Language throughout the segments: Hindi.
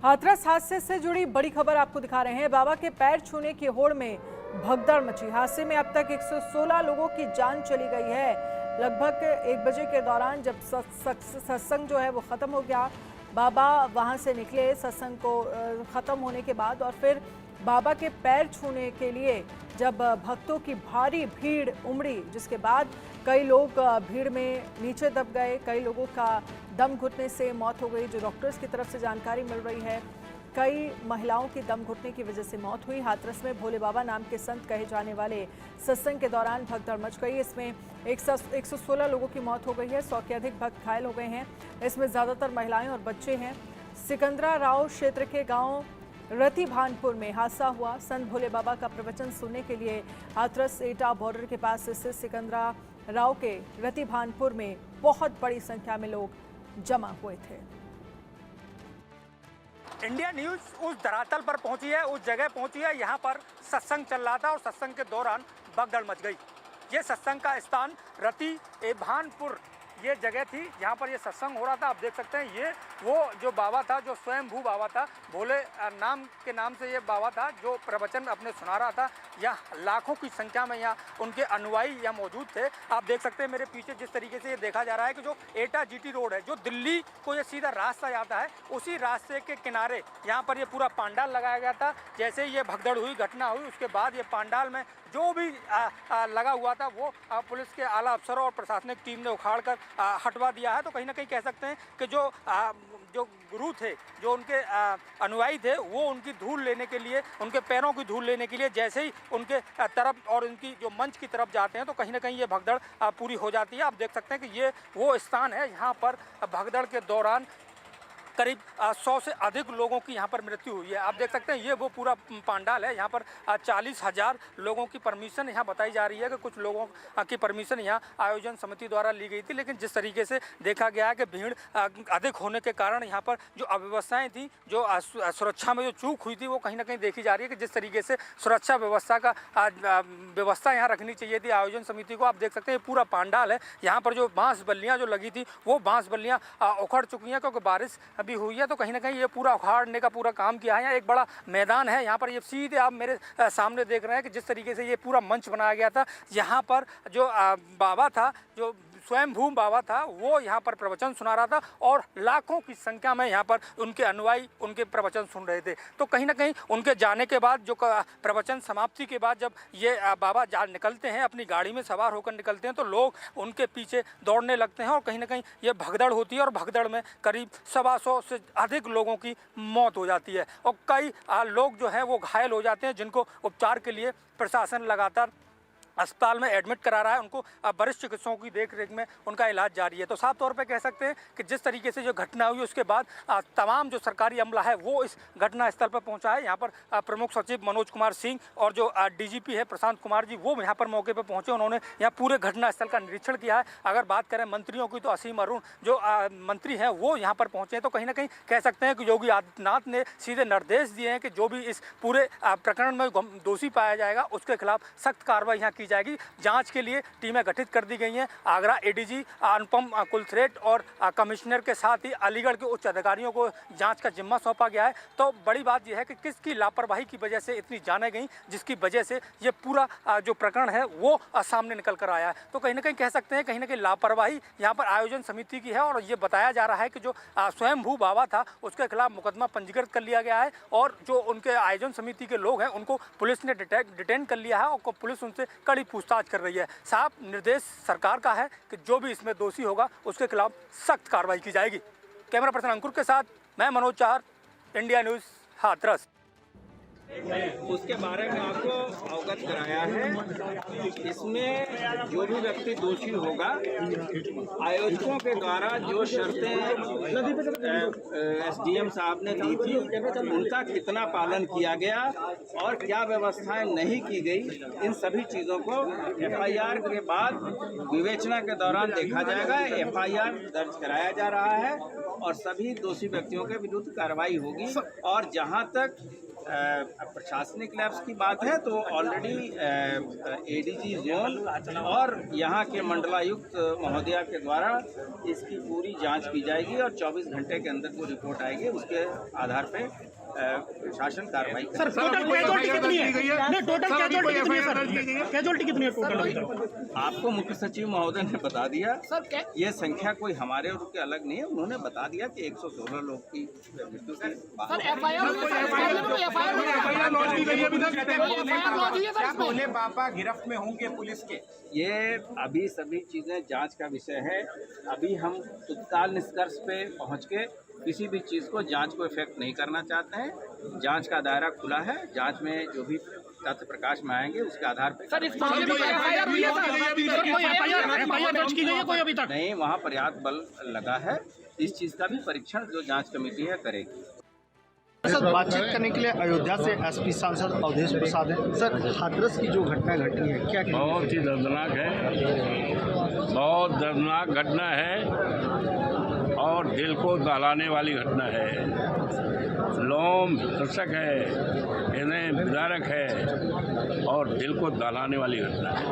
हाथरस हादसे से जुड़ी बड़ी खबर आपको दिखा रहे हैं। बाबा के पैर छूने की होड़ में भगदड़ मची। हादसे में अब तक 116 लोगों की जान चली गई है। लगभग 1 बजे के दौरान जब सत्संग जो है वो खत्म हो गया, बाबा वहां से निकले सत्संग को खत्म होने के बाद, और फिर बाबा के पैर छूने के लिए जब भक्तों की भारी भीड़ उमड़ी, जिसके बाद कई लोग भीड़ में नीचे दब गए, कई लोगों का दम घुटने से मौत हो गई। जो डॉक्टर्स की तरफ से जानकारी मिल रही है, कई महिलाओं की दम घुटने की वजह से मौत हुई। हाथरस में भोले बाबा नाम के संत कहे जाने वाले सत्संग के दौरान भगदड़ मच गई। इसमें 116 लोगों की मौत हो गई है, 100 के अधिक भक्त घायल हो गए हैं। इसमें ज़्यादातर महिलाएं और बच्चे हैं। सिकंदरा राव क्षेत्र के गांव रति भानपुर में हादसा हुआ। संत भोले बाबा का प्रवचन सुनने के लिए हाथरस एटा बॉर्डर के पास स्थित सिकंदरा राव के रति भानपुर में बहुत बड़ी संख्या में लोग जमा हुए थे। इंडिया न्यूज उस धरातल पर पहुंची है, उस जगह पहुंची है, यहाँ पर सत्संग चल रहा था और सत्संग के दौरान भगदड़ मच गई। ये सत्संग का स्थान रति भानपुर ये जगह थी, यहाँ पर ये सत्संग हो रहा था। आप देख सकते हैं ये वो जो बाबा था, जो स्वयंभू बाबा था, भोले नाम के नाम से ये बाबा था, जो प्रवचन अपने सुना रहा था। यहाँ लाखों की संख्या में यहाँ उनके अनुयायी यहाँ मौजूद थे। आप देख सकते हैं मेरे पीछे जिस तरीके से ये देखा जा रहा है कि जो एटा जीटी रोड है, जो दिल्ली को ये सीधा रास्ता जाता है, उसी रास्ते के किनारे यहाँ पर ये पूरा पांडाल लगाया गया था। जैसे ये भगदड़ हुई, घटना हुई, उसके बाद ये पांडाल में जो भी लगा हुआ था वो पुलिस के आला अफसरों और प्रशासनिक टीम ने उखाड़ कर हटवा दिया है। तो कहीं ना कहीं कह सकते हैं कि जो गुरु थे, जो उनके अनुयायी थे, वो उनकी धूल लेने के लिए, उनके पैरों की धूल लेने के लिए जैसे ही उनके तरफ और उनकी जो मंच की तरफ जाते हैं, तो कहीं ना कहीं ये भगदड़ पूरी हो जाती है। आप देख सकते हैं कि ये वो स्थान है, यहाँ पर भगदड़ के दौरान करीब 100 से अधिक लोगों की यहाँ पर मृत्यु हुई है। आप देख सकते हैं ये वो पूरा पांडाल है। यहाँ पर 40,000 लोगों की परमिशन यहाँ बताई जा रही है कि कुछ लोगों की परमिशन यहाँ आयोजन समिति द्वारा ली गई थी, लेकिन जिस तरीके से देखा गया है कि भीड़ अधिक होने के कारण यहाँ पर जो अव्यवस्थाएं थी, जो सुरक्षा में जो चूक हुई थी, वो कहीं ना कहीं देखी जा रही है कि जिस तरीके से सुरक्षा व्यवस्था का व्यवस्था यहाँ रखनी चाहिए थी आयोजन समिति को। आप देख सकते हैं ये पूरा पांडाल है। यहाँ पर जो बांस बल्लियाँ जो लगी थी, वो बांस बल्लियाँ उखड़ चुकी हैं क्योंकि बारिश भी हुई है। तो कहीं ना कहीं ये पूरा उखाड़ने का पूरा काम किया है। यहाँ एक बड़ा मैदान है, यहाँ पर ये सीधे आप मेरे सामने देख रहे हैं कि जिस तरीके से ये पूरा मंच बनाया गया था, यहाँ पर जो बाबा था, जो स्वयंभू बाबा था, वो यहाँ पर प्रवचन सुना रहा था और लाखों की संख्या में यहाँ पर उनके अनुयायी उनके प्रवचन सुन रहे थे। तो कहीं ना कहीं उनके जाने के बाद, जो प्रवचन समाप्ति के बाद जब ये बाबा निकलते हैं, अपनी गाड़ी में सवार होकर निकलते हैं, तो लोग उनके पीछे दौड़ने लगते हैं और कहीं ना कहीं ये भगदड़ होती है और भगदड़ में करीब 125 से अधिक लोगों की मौत हो जाती है और कई लोग जो हैं वो घायल हो जाते हैं, जिनको उपचार के लिए प्रशासन लगातार अस्पताल में एडमिट करा रहा है। उनको वरिष्ठ चिकित्सकों की देखरेख में उनका इलाज जारी है। तो साफ तौर पे कह सकते हैं कि जिस तरीके से जो घटना हुई, उसके बाद तमाम जो सरकारी अमला है वो इस घटना स्थल पर पहुंचा है। यहाँ पर प्रमुख सचिव मनोज कुमार सिंह और जो डीजीपी है प्रशांत कुमार जी, वो यहाँ पर मौके पर पहुंचे। उन्होंने यहाँ पूरे घटना स्थल का निरीक्षण किया है। अगर बात करें मंत्रियों की, तो असीम अरुण जो मंत्री हैं वो यहाँ पर पहुँचे हैं। तो कहीं ना कहीं कह सकते हैं कि योगी आदित्यनाथ ने सीधे निर्देश दिए हैं कि जो भी इस पूरे प्रकरण में दोषी पाया जाएगा, उसके खिलाफ सख्त कार्रवाई यहाँ की जाएगी। जांच के लिए टीमें गठित कर दी गई हैं। आगरा एडीजी अनुपम कुलथरेट और कमिश्नर के साथ ही अलीगढ़ के उच्च अधिकारियों को जांच का जिम्मा सौंपा गया है। तो बड़ी बात यह है कि किसकी लापरवाही की वजह से इतनी जानें गई, जिसकी वजह से ये पूरा जो प्रकरण है वो सामने निकल कर आया है। तो कहीं ना कहीं कह सकते हैं कहीं ना कहीं लापरवाही यहाँ पर आयोजन समिति की है और ये बताया जा रहा है कि जो स्वयंभू बाबा था उसके खिलाफ मुकदमा पंजीकृत कर लिया गया है और जो उनके आयोजन समिति के लोग हैं उनको पुलिस ने डिटेन कर लिया है और पुलिस उनसे कड़ी पूछताछ कर रही है। साफ निर्देश सरकार का है कि जो भी इसमें दोषी होगा उसके खिलाफ सख्त कार्रवाई की जाएगी। कैमरा पर्सन अंकुर के साथ मैं मनोज चाहर, इंडिया न्यूज, हाथरस। उसके बारे में आपको अवगत कराया है। इसमें जो भी व्यक्ति दोषी होगा, आयोजकों के द्वारा जो शर्तें एसडीएम साहब ने दी थी, उनका कितना पालन किया गया और क्या व्यवस्थाएं नहीं की गई, इन सभी चीज़ों को एफआईआर के बाद विवेचना के दौरान देखा जाएगा। एफआईआर दर्ज कराया जा रहा है और सभी दोषी व्यक्तियों के विरुद्ध कार्रवाई होगी। और जहां तक प्रशासनिक लैब्स की बात है तो ऑलरेडी एडीजी जोन और यहाँ के मंडलायुक्त महोदया के द्वारा इसकी पूरी जांच की जाएगी और 24 घंटे के अंदर जो रिपोर्ट आएगी उसके आधार पे प्रशासन कार्रवाई करेगा। सर टोटल कैजुअलिटी कितनी है? नहीं, टोटल कैजुअलिटी कितनी है सर? कैजुअलिटी कितनी है टोटल? आपको मुख्य सचिव महोदय ने बता दिया सर। ये संख्या कोई हमारे और उसके अलग नहीं है, उन्होंने बता दिया कि 116 लोग की मृत्यु की भोले बाबा गिरफ्त में होंगे पुलिस के। ये अभी सभी चीजें जांच का विषय है। अभी हम तत्काल निष्कर्ष पे पहुंच के किसी भी चीज़ को जांच को इफेक्ट नहीं करना चाहते हैं। जांच का दायरा खुला है, जांच में जो भी तथ्य प्रकाश में आएंगे उसके आधार पर सर इस मामले में एफआईआर हुई है सर? कोई एफआईआर दर्ज की गई है कोई अभी तक? नहीं, वहाँ पर्याप्त बल लगा है। इस चीज़ का भी परीक्षण जो जांच कमेटी है करेगी। सर बातचीत करने के लिए अयोध्या से एसपी सांसद अवधेश प्रसाद हैं। सर हाथरस की जो घटना घटी है क्या कहेंगे? बहुत ही दर्दनाक है, बहुत दर्दनाक घटना है और दिल को दहलाने वाली घटना है। लोम दर्शक है, हृदय विदारक है और दिल को दहलाने वाली घटना है।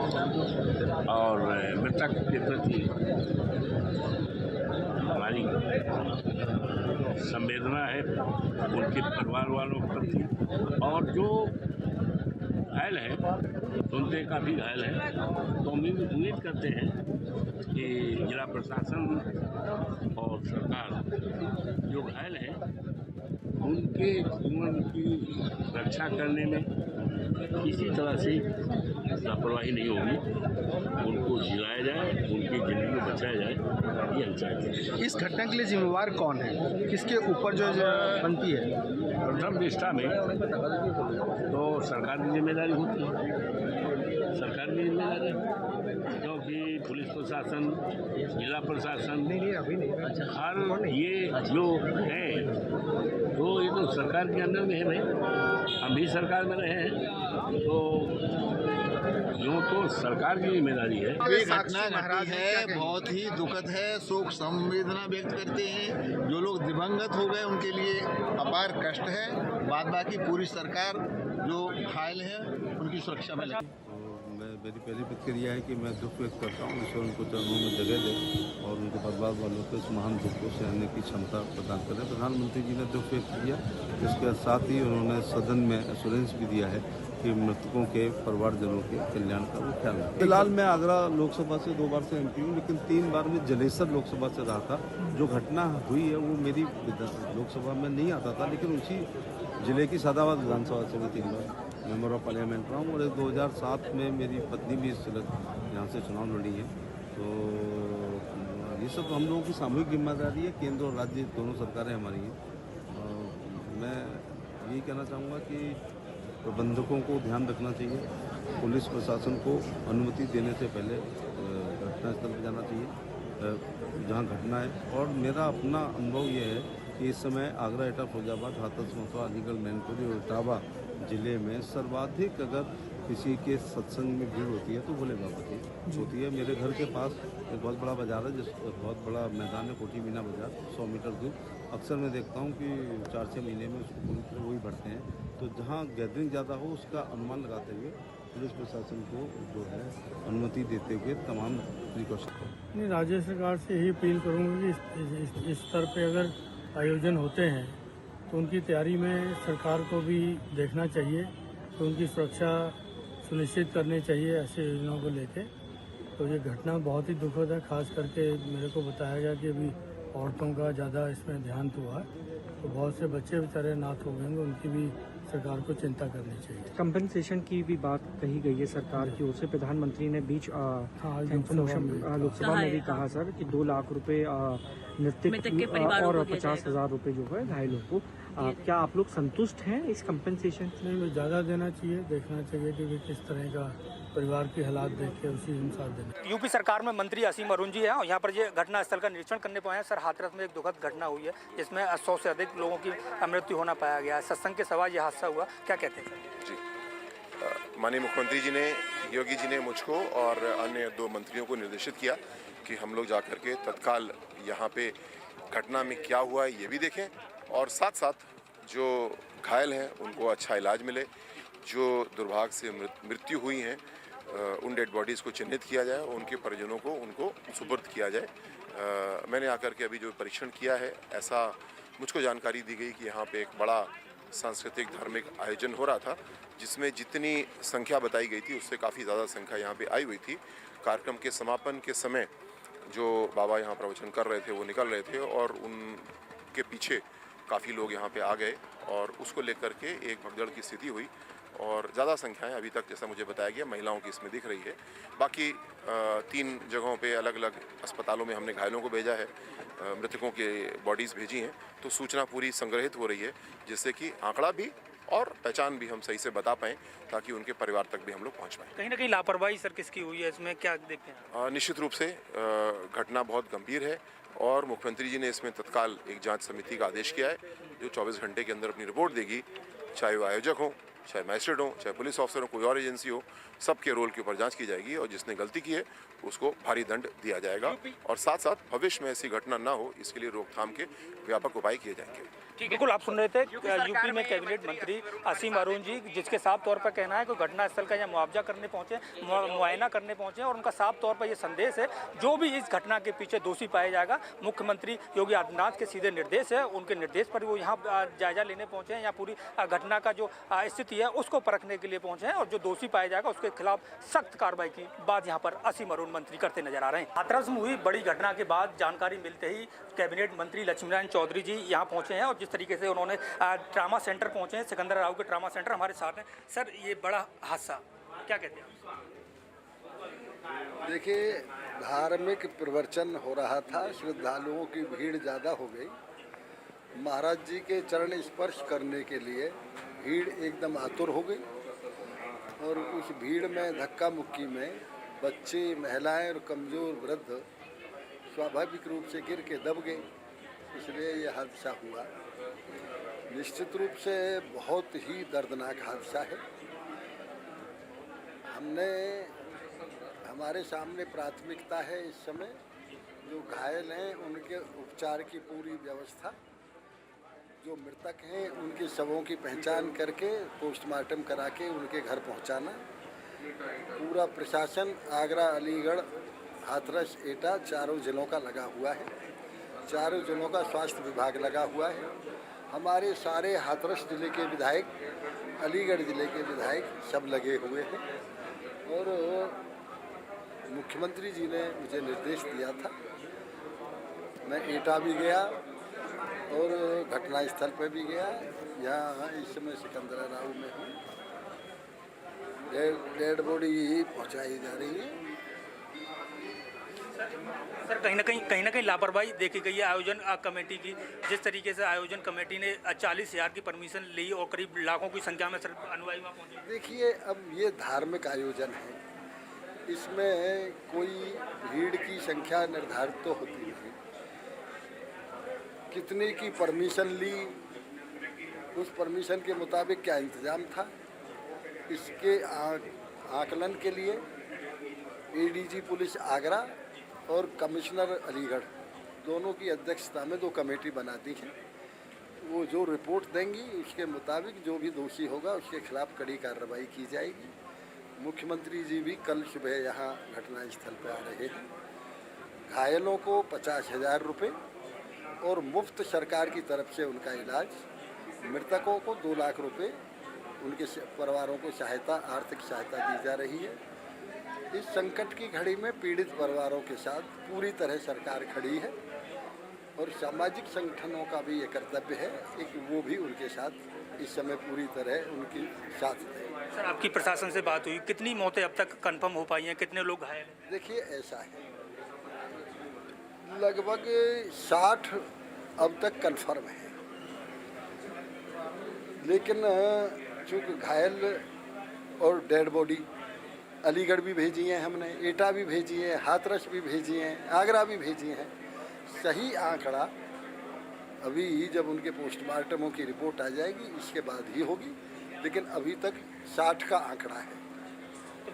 और मृतक के प्रति हमारी संवेदना है, उनके परिवार वालों के प्रति। और जो घायल है, सुनते काफ़ी घायल है, तो हम उम्मीद करते हैं कि जिला प्रशासन और सरकार जो घायल है उनके जीवन की रक्षा करने में किसी तरह से लापरवाही नहीं होगी। उनको जिलाया जाए, उनकी जिंदगी को बचाया जाए, ये हम चाहते हैं। इस घटना के लिए जिम्मेवार कौन है? किसके ऊपर जो बनती है? प्रथम दृष्टा में तो सरकार की जिम्मेदारी होती है, सरकार की जिम्मेदारी क्योंकि पुलिस प्रशासन, जिला प्रशासन हर ये जो है तो ये तो सरकार के अंदर में है भाई। हम भी सरकार में रहे हैं तो यूँ तो सरकार की जिम्मेदारी है। ये घटना घटी है, बहुत ही दुखद है। शोक संवेदना व्यक्त करते हैं। जो लोग दिवंगत हो गए उनके लिए अपार कष्ट है। बाद बाकी पूरी सरकार जो घायल है उनकी सुरक्षा में लगी। मेरी पहली प्रतिक्रिया है कि मैं दुख व्यक्त करता हूँ, ईश्वर उनको चरणों में जगह दे और उनके परिवार वालों को इस महान दुख को सहने की क्षमता प्रदान करें। प्रधानमंत्री जी ने दुख व्यक्त किया, इसके साथ ही उन्होंने सदन में एश्योरेंस भी दिया है कि मृतकों के परिवारजनों के कल्याण का वो ख्याल रखें। फिलहाल मैं आगरा लोकसभा से 2 बार से MP हूँ, लेकिन 3 बार में जलेसर लोकसभा से रहा था। जो घटना हुई है वो मेरी लोकसभा में नहीं आता था, लेकिन उसी जिले की सदाबाद विधानसभा से मैं 3 बार मेंबर ऑफ पार्लियामेंट रहा हूँ। और 2007 में मेरी पत्नी भी इस यहाँ से चुनाव लड़ी है। तो ये सब हम लोगों की सामूहिक जिम्मेदारी है, केंद्र और राज्य दोनों सरकारें हमारी हैं। मैं यही कहना चाहूँगा कि प्रबंधकों को ध्यान रखना चाहिए, पुलिस प्रशासन को अनुमति देने से पहले घटनास्थल पर जाना चाहिए जहाँ घटना है। और मेरा अपना अनुभव ये है कि इस समय आगरा, एटा, फैजाबाद, हाथरस, मथुरा, अलीगढ़, मैनपुरी और इटावा जिले में सर्वाधिक अगर किसी के सत्संग में भीड़ होती है तो भोले बाबा की होती है। मेरे घर के पास एक बहुत बड़ा बाजार है, जिस बहुत बड़ा मैदान है, कोठी मीना बाजार, 100 मीटर दूर। अक्सर मैं देखता हूँ कि 4-6 महीने में उसको पूरी तरह वही बढ़ते हैं। तो जहाँ गैदरिंग ज़्यादा हो उसका अनुमान लगाते हुए पुलिस प्रशासन को जो है अनुमति देते हुए तमाम प्रिकॉशन। नहीं, राज्य सरकार से यही अपील करूँगी कि इस स्तर पे अगर आयोजन होते हैं तो उनकी तैयारी में सरकार को भी देखना चाहिए, तो उनकी सुरक्षा सुनिश्चित करनी चाहिए ऐसे योजनाओं को लेके। तो ये घटना बहुत ही दुखद है, खास करके मेरे को बताया गया कि अभी औरतों का ज़्यादा इसमें ध्यान हुआ है, तो बहुत से बच्चे बेचारे नाथ हो गए, उनकी भी सरकार को चिंता करनी चाहिए। कंपनसेशन की भी बात कही गई है सरकार की ओर से। प्रधानमंत्री ने बीच लोकसभा में भी कहा सर कि 2 लाख रुपए मृतक और 50,000 रुपए जो है घायलों को। क्या आप लोग संतुष्ट हैं इस कंपनसेशन? नहीं, ज़्यादा देना चाहिए, देखना चाहिए कि किस तरह का परिवार के हालात देख के उसी अनुसार देना। यूपी सरकार में मंत्री असीम अरुण जी हैं और यहाँ पर ये घटना स्थल का निरीक्षण करने पहुंचे हैं। सर, हाथरस में एक दुखद घटना हुई है, इसमें 100 से अधिक लोगों की मृत्यु होना पाया गया है। सत्संग के सवाल ये हादसा हुआ, क्या कहते हैं? जी, माननीय मुख्यमंत्री जी ने, योगी जी ने मुझको और अन्य 2 मंत्रियों को निर्देशित किया कि हम लोग जाकर के तत्काल यहाँ पे घटना में क्या हुआ है ये भी देखें, और साथ साथ जो घायल हैं उनको अच्छा इलाज मिले, जो दुर्भाग्य से मृत्यु हुई हैं उन डेड बॉडीज़ को चिन्हित किया जाए और उनके परिजनों को उनको सुपुर्द किया जाए। मैंने आकर के अभी जो परीक्षण किया है, ऐसा मुझको जानकारी दी गई कि यहाँ पे एक बड़ा सांस्कृतिक धार्मिक आयोजन हो रहा था, जिसमें जितनी संख्या बताई गई थी उससे काफ़ी ज़्यादा संख्या यहाँ पे आई हुई थी। कार्यक्रम के समापन के समय जो बाबा यहाँ प्रवचन कर रहे थे वो निकल रहे थे और उनके पीछे काफ़ी लोग यहाँ पे आ गए और उसको लेकर के एक भगदड़ की स्थिति हुई और ज़्यादा संख्याएं अभी तक, जैसा मुझे बताया गया, महिलाओं की इसमें दिख रही है। बाकी 3 जगहों पे अलग अलग अस्पतालों में हमने घायलों को भेजा है, मृतकों के बॉडीज़ भेजी हैं, तो सूचना पूरी संग्रहित हो रही है जिससे कि आंकड़ा भी और पहचान भी हम सही से बता पाएँ, ताकि उनके परिवार तक भी हम लोग पहुँच पाएँ। कहीं ना कहीं लापरवाही सर किसकी हुई है, इसमें क्या देखते हैं? निश्चित रूप से घटना बहुत गंभीर है और मुख्यमंत्री जी ने इसमें तत्काल एक जांच समिति का आदेश किया है जो 24 घंटे के अंदर अपनी रिपोर्ट देगी। चाहे वो आयोजक हो, चाहे मैजिस्ट्रेट हो, चाहे पुलिस ऑफिसर हो, कोई और एजेंसी हो, सबके रोल के ऊपर जांच की जाएगी और जिसने गलती की है उसको भारी दंड दिया जाएगा और साथ साथ भविष्य में ऐसी घटना ना हो इसके लिए रोकथाम के व्यापक उपाय किए जाएंगे। बिल्कुल, आप सुन रहे थे यूपी में कैबिनेट मंत्री असीम अरुण जी, जिसके साफ तौर पर कहना है कि घटनास्थल का यहाँ मुआवजा करने पहुंचे, मुआयना करने पहुंचे और उनका साफ तौर पर ये संदेश है जो भी इस घटना के पीछे दोषी पाया जाएगा, मुख्यमंत्री योगी आदित्यनाथ के सीधे निर्देश है, उनके निर्देश पर वो यहाँ जायजा लेने पहुंचे हैं, यहाँ पूरी घटना का जो स्थिति है उसको परखने के लिए पहुंचे हैं और जो दोषी पाया जाएगा उसके खिलाफ सख्त कार्रवाई की बात यहाँ पर असीम अरुण मंत्री करते नजर आ रहे हैं। हाथरस में हुई बड़ी घटना के बाद जानकारी मिलते ही कैबिनेट मंत्री लक्ष्मीनारायण चौधरी जी यहाँ पहुंचे हैं और जिस तरीके से उन्होंने ट्रामा सेंटर पहुंचे हैं, सिकंदर राव के ट्रामा सेंटर हमारे साथ हैं। सर, ये बड़ा हादसा क्या कहते हैं? देखिए, धार्मिक प्रवचन हो रहा था, श्रद्धालुओं की भीड़ ज़्यादा हो गई। महाराज जी के चरण स्पर्श करने के लिए भीड़ एकदम आतुर हो गई और उस भीड़ में धक्का मुक्की में बच्चे, महिलाएं और कमज़ोर वृद्ध स्वाभाविक रूप से गिर के दब गए, इसलिए यह हादसा हुआ। निश्चित रूप से बहुत ही दर्दनाक हादसा है। हमारे सामने प्राथमिकता है इस समय जो घायल हैं उनके उपचार की पूरी व्यवस्था, जो मृतक हैं उनके शवों की पहचान करके पोस्टमार्टम करा के उनके घर पहुंचाना। पूरा प्रशासन आगरा, अलीगढ़, हाथरस, एटा चारों जिलों का लगा हुआ है। चारों जिलों का स्वास्थ्य विभाग लगा हुआ है। हमारे सारे हाथरस जिले के विधायक, अलीगढ़ जिले के विधायक सब लगे हुए हैं और मुख्यमंत्री जी ने मुझे निर्देश दिया था। मैं एटा भी गया और घटनास्थल पर भी गया। यहाँ इस समय सिकंदरा राव में हूँ। डेड बॉडी पहुँचाई जा रही है। सर, कहीं ना कहीं लापरवाही देखी गई है आयोजन कमेटी की। जिस तरीके से आयोजन कमेटी ने 40,000 की परमिशन ली और करीब लाखों की संख्या में सर अनुयायी वहाँ पहुँचे। देखिए, अब ये धार्मिक आयोजन है, इसमें कोई भीड़ की संख्या निर्धारित तो होती है। कितने की परमिशन ली, उस परमिशन के मुताबिक क्या इंतजाम था, इसके आकलन के लिए एडीजी पुलिस आगरा और कमिश्नर अलीगढ़ दोनों की अध्यक्षता में 2 कमेटी बना दी है। वो जो रिपोर्ट देंगी उसके मुताबिक जो भी दोषी होगा उसके खिलाफ कड़ी कार्रवाई की जाएगी। मुख्यमंत्री जी भी कल सुबह यहाँ घटनास्थल पर आ रहे हैं। घायलों को 50,000 रुपये और मुफ्त सरकार की तरफ से उनका इलाज, मृतकों को 2 लाख रुपये उनके परिवारों को सहायता, आर्थिक सहायता दी जा रही है। इस संकट की घड़ी में पीड़ित परिवारों के साथ पूरी तरह सरकार खड़ी है और सामाजिक संगठनों का भी ये कर्तव्य है कि वो भी उनके साथ इस समय पूरी तरह उनकी साथ दें। सर, आपकी प्रशासन से बात हुई, कितनी मौतें अब तक कंफर्म हो पाई हैं, कितने लोग घायल हैं? देखिए, ऐसा है, लगभग 60 अब तक कंफर्म है, लेकिन चूँकि घायल और डेड बॉडी अलीगढ़ भी भेजी हैं हमने, एटा भी भेजी है, हाथरस भी भेजी हैं, आगरा भी भेजी हैं। सही आंकड़ा अभी जब उनके पोस्टमार्टमों की रिपोर्ट आ जाएगी इसके बाद ही होगी, लेकिन अभी तक 60 का आंकड़ा है।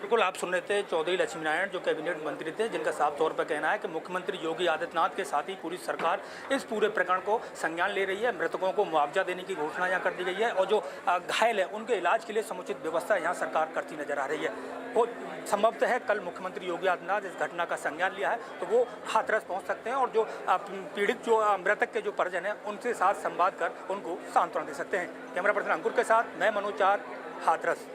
बिल्कुल, आप सुन रहे थे चौधरी लक्ष्मीनारायण जो कैबिनेट मंत्री थे, जिनका साफ तौर पर कहना है कि मुख्यमंत्री योगी आदित्यनाथ के साथ ही पूरी सरकार इस पूरे प्रकरण को संज्ञान ले रही है। मृतकों को मुआवजा देने की घोषणा यहाँ कर दी गई है और जो घायल है उनके इलाज के लिए समुचित व्यवस्था यहाँ सरकार करती नजर आ रही है। वो संभवतः है कल मुख्यमंत्री योगी आदित्यनाथ इस घटना का संज्ञान लिया है तो वो हाथरस पहुँच सकते हैं और जो पीड़ित जो मृतक के जो परिजन हैं उनके साथ संवाद कर उनको सांत्वना दे सकते हैं। कैमरा पर्सन अंकुर के साथ मैं मनोज चार, हाथरस।